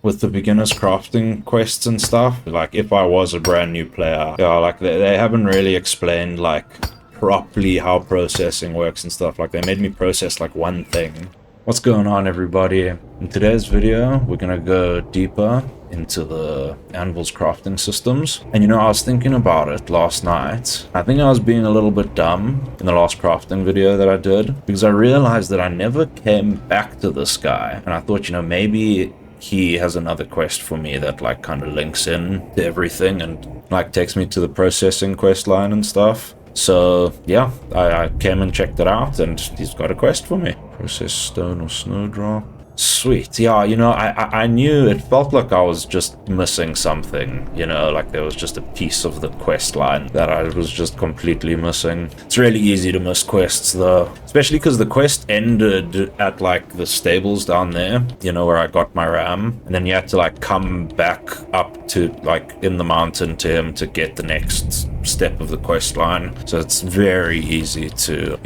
with the beginner's crafting quests and stuff, like if I was a brand new player, yeah, like they haven't really explained like properly how processing works and stuff. Like they made me process like one thing. What's going on, everybody? In today's video, we're gonna go deeper into the Anvil's crafting systems. And you know, I was thinking about it last night. I think I was being a little bit dumb in the last crafting video that I did, because I realized that I never came back to this guy. And I thought, you know, maybe he has another quest for me that like kind of links in to everything and like takes me to the processing quest line and stuff. So yeah, I came and checked it out, and he's got a quest for me. Process stone or snowdrop. Sweet. Yeah, you know, I knew it felt like I was just missing something, you know, like there was just a piece of the quest line that I was just completely missing. It's really easy to miss quests though, especially because the quest ended at like the stables down there, you know, where I got my ram, and then you had to like come back up to like in the mountain to him to get the next step of the quest line. So it's very easy to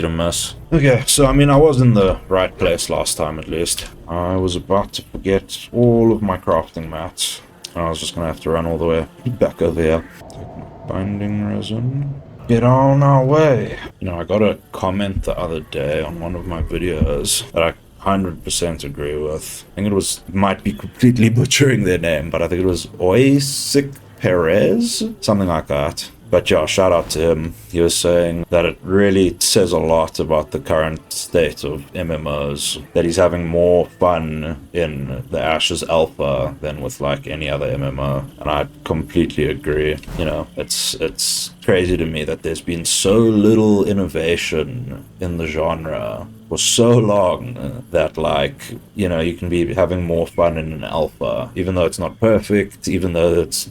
miss. Okay, so I mean, I was in the right place last time at least. I was about to forget all of my crafting mats, and I was just gonna have to run all the way back over here. Binding resin. Get on our way. You know, I got a comment the other day on one of my videos that I 100% agree with. I think it might be completely butchering their name, but I think it was Oisik Perez, something like that. But yeah, shout out to him. He was saying that it really says a lot about the current state of MMOs, that he's having more fun in the Ashes Alpha than with like any other MMO. And I completely agree. You know, it's crazy to me that there's been so little innovation in the genre for so long that, like, you know, you can be having more fun in an alpha, even though it's not perfect, even though it's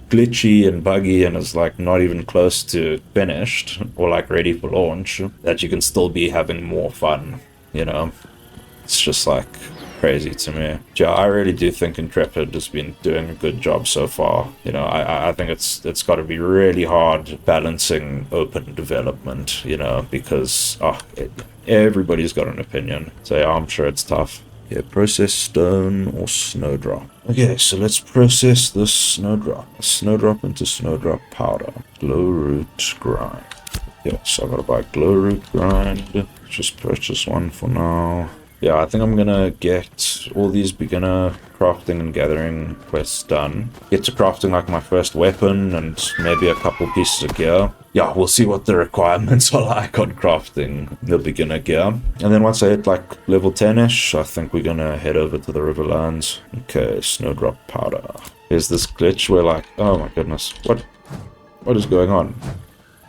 glitchy and buggy and is like not even close to finished or like ready for launch, that you can still be having more fun, you know. It's just like crazy to me. Yeah, I really do think Intrepid has been doing a good job so far. You know, I think it's got to be really hard balancing open development, you know, because everybody's got an opinion. So yeah, I'm sure it's tough. Yeah, process stone or snowdrop. Okay, so let's process this snowdrop. Snowdrop into snowdrop powder. Glow root grind. Yeah, so I gotta buy glow root grind. Just purchase one for now. Yeah, I think I'm gonna get all these beginner crafting and gathering quests done. Get to crafting like my first weapon and maybe a couple pieces of gear. Yeah, we'll see what the requirements are like on crafting the beginner gear. And then once I hit like level 10-ish, I think we're gonna head over to the Riverlands. Okay, snowdrop powder. There's this glitch where like, oh my goodness, what is going on?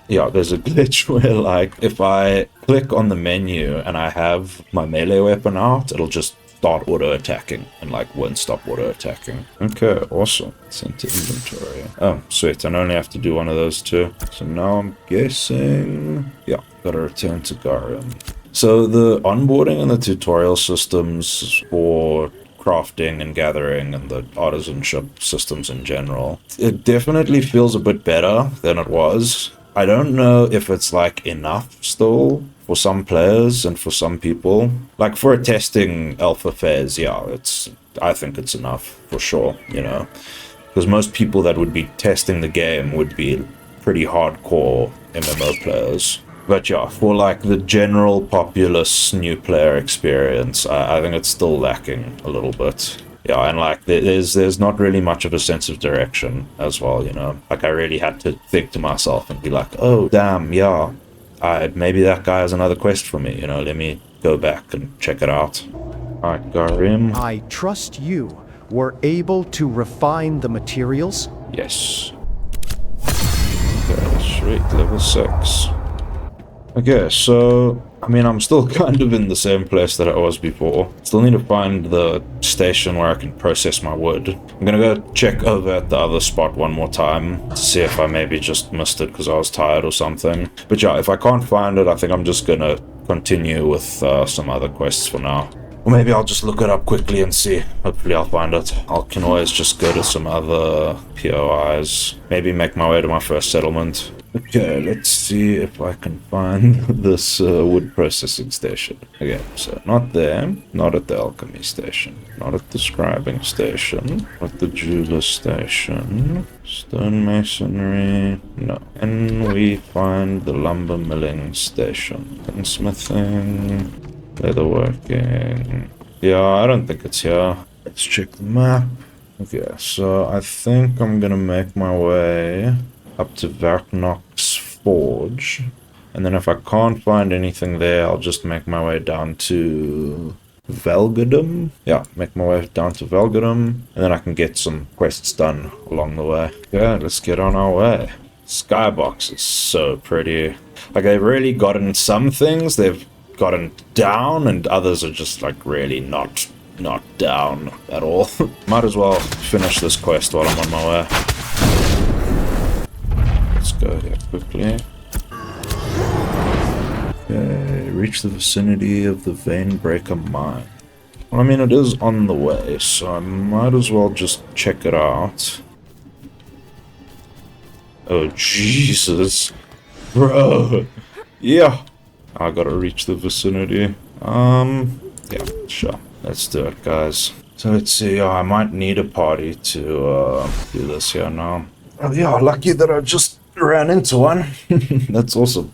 Yeah, there's a glitch where like if I click on the menu and I have my melee weapon out, it'll just start auto-attacking and like won't stop auto-attacking. Okay, awesome. It's into inventory. Oh, sweet. I only have to do one of those two. So now I'm guessing, yeah, gotta return to Garim. So the onboarding and the tutorial systems for crafting and gathering and the artisanship systems in general, it definitely feels a bit better than it was. I don't know if it's like enough still for some players and for some people. Like for a testing alpha phase, yeah, I think it's enough for sure, you know, because most people that would be testing the game would be pretty hardcore MMO players. But yeah, for like the general populace new player experience, I think it's still lacking a little bit. Yeah, and like there's not really much of a sense of direction as well, you know. Like I really had to think to myself and be like, oh damn, yeah, maybe that guy has another quest for me, you know. Let me go back and check it out. Alright, Garim. I trust you were able to refine the materials. Yes. Okay, sweet, level 6. Okay, so I mean, I'm still kind of in the same place that I was before. Still need to find the station where I can process my wood. I'm gonna go check over at the other spot one more time to see if I maybe just missed it because I was tired or something. But yeah, if I can't find it, I think I'm just gonna continue with some other quests for now. Or maybe I'll just look it up quickly and see. Hopefully I'll find it. I can always just go to some other POIs. Maybe make my way to my first settlement. Okay, let's see if I can find this wood processing station. Okay, so not there, not at the alchemy station, not at the scribing station, not the jeweler station, stone masonry, no. And we find the lumber milling station, and smithing, leatherworking. Yeah, I don't think it's here. Let's check the map. Okay, so I think I'm gonna make my way up to Verknock's Forge. And then if I can't find anything there, I'll just make my way down to Velgadum. Yeah, make my way down to Velgadum. And then I can get some quests done along the way. Yeah, let's get on our way. Skybox is so pretty. Like, they've really gotten some things, they've gotten down, and others are just, like, really not down at all. Might as well finish this quest while I'm on my way. Let's go here quickly. Okay, reach the vicinity of the Veinbreaker mine. Well, I mean, it is on the way, so I might as well just check it out. Oh, Jesus. Bro. Yeah. I gotta reach the vicinity. Yeah, sure. Let's do it, guys. So let's see. Oh, I might need a party to do this here now. Oh, yeah, lucky that I just ran into one. That's awesome.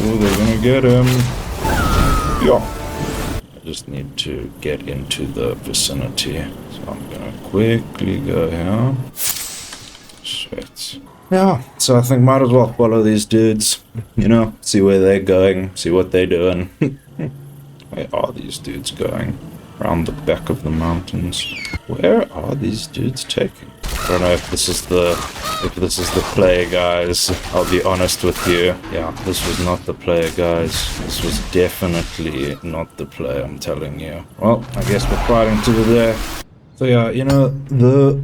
Oh, they're gonna get him. Yeah. I just need to get into the vicinity. So I'm gonna quickly go here. Sweet. Yeah, so I think might as well follow these dudes. You know, see where they're going, see what they're doing. Where are these dudes going? Around the back of the mountains. Where are these dudes taking? I don't know if this is the play, guys. I'll be honest with you. Yeah, this was not the play, guys. This was definitely not the play, I'm telling you. Well, I guess we're fighting to there. So yeah, you know, the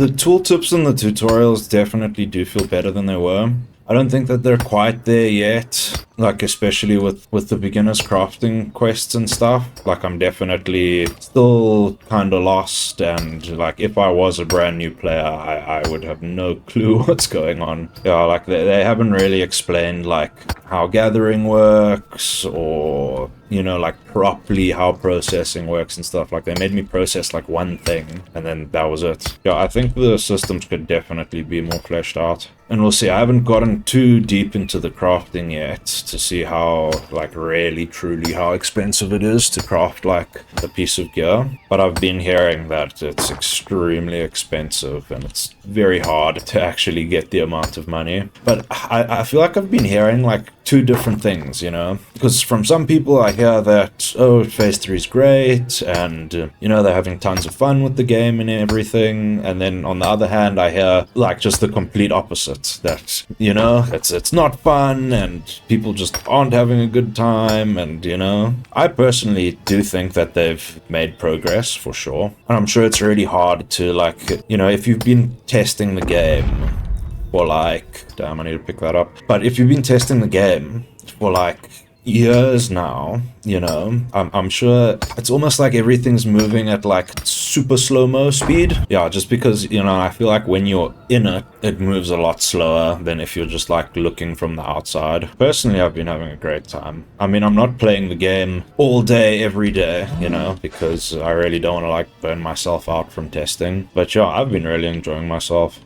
tooltips and the tutorials definitely do feel better than they were. I don't think that they're quite there yet, like especially with the beginner's crafting quests and stuff. Like, I'm definitely still kind of lost, and like if I was a brand new player, I would have no clue what's going on. Yeah, like they haven't really explained like how gathering works, or you know, like properly how processing works and stuff. Like, they made me process like one thing and then that was it. Yeah, I think the systems could definitely be more fleshed out. And we'll see. I haven't gotten too deep into the crafting yet to see how, like, really, truly how expensive it is to craft, like, a piece of gear. But I've been hearing that it's extremely expensive and it's very hard to actually get the amount of money. But I feel like I've been hearing, like, two different things, you know? Because from some people I hear that, oh, Phase 3 is great, and, you know, they're having tons of fun with the game and everything. And then on the other hand, I hear, like, just the complete opposite. That, you know, it's not fun and people just aren't having a good time, and, you know, I personally do think that they've made progress for sure. And I'm sure it's really hard to, like, you know, if you've been testing the game for like, damn, I need to pick that up. But if you've been testing the game for like years now, you know, I'm sure it's almost like everything's moving at like super slow-mo speed. Yeah, just because, you know, I feel like when you're in it, it moves a lot slower than if you're just like looking from the outside. Personally, I've been having a great time. I mean, I'm not playing the game all day, every day, you know, because I really don't want to like burn myself out from testing. But yeah, I've been really enjoying myself.